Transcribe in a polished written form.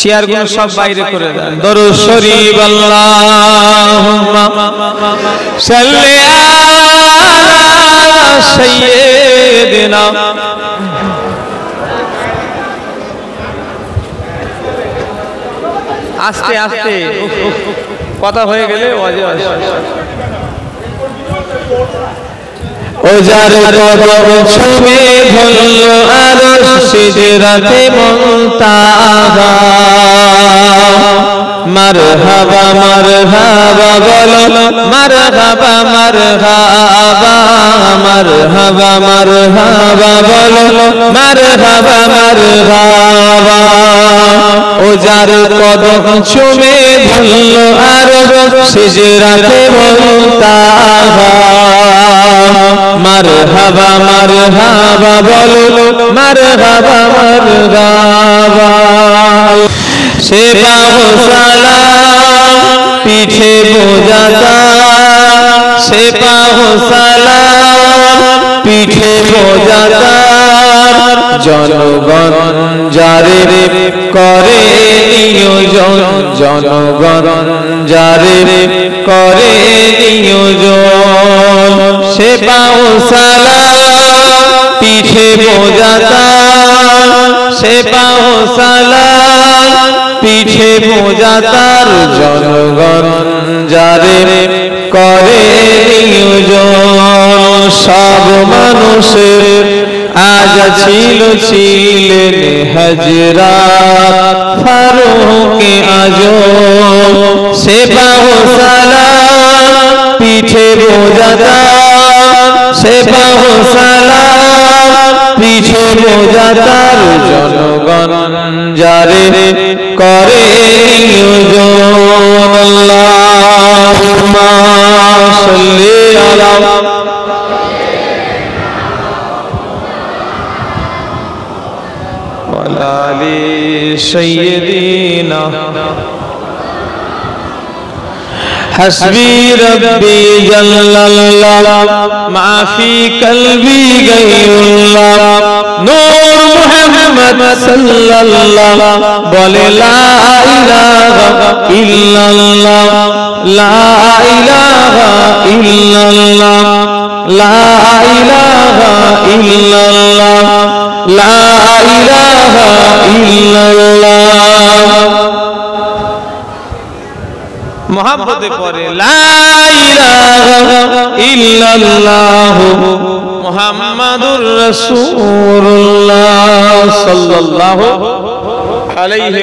Share গুলো সব বাইরে করে দেন। দরুদ শরীফ আল্লাহুম্মা সাল্লি আলা সাইয়্যিদিনা। আস্তে আস্তে কথা হয়ে গেলে ওয়াজে ও যার কদম ছুঁয়ে ধরল আরশ সিজরাতে মুনতাহা। মারহাবা মারহাবা বলো মারহাবা মারহাবা, মারহাবা মারহাবা বলো মারহাবা মারহাবা। ও যার কদম ছুঁয়ে ধরল আরশ সিজরাতে মুনতাহা। মারহাবা মারহাবা বলো মারহাবা মারহাবা। সে পাও সালাম পিঠে বোঝাতা, সে পাও সালাম পিঠে বোঝাতা। জনগণ যারে করে নিয়োজন, জনগণ যারে করে নিয়োজন। সে পাও সালাম পিঠে বোঝাতা, সে পাও সালাম পিঠে বোঝাতার। জনগণ যারে করে নিয়োজন। সব মানুষের আজ ছিল ছিলেন হযরত ফারুকে আজম। সে পাও সালাম পিঠে বোঝাতা, সে পাও সালাম পিঠে বোঝাতার। জনগণ যারে করে নিয়োজন। আল্লাহুম্মা সাল্লি আলা ওয়ালা আলি সাইয়্যিদিনা। حسبي ربي جل الله ما في قلبي غير الله نور محمد صلى الله بولے لا إله إلا الله لا إله إلا الله لا إله إلا الله لا إله إلا الله मोहब्बत करे ला इलाहा इल्लल्लाहु मुहम्मदुर रसूलुल्लाह सल्लल्लाहु अलैहि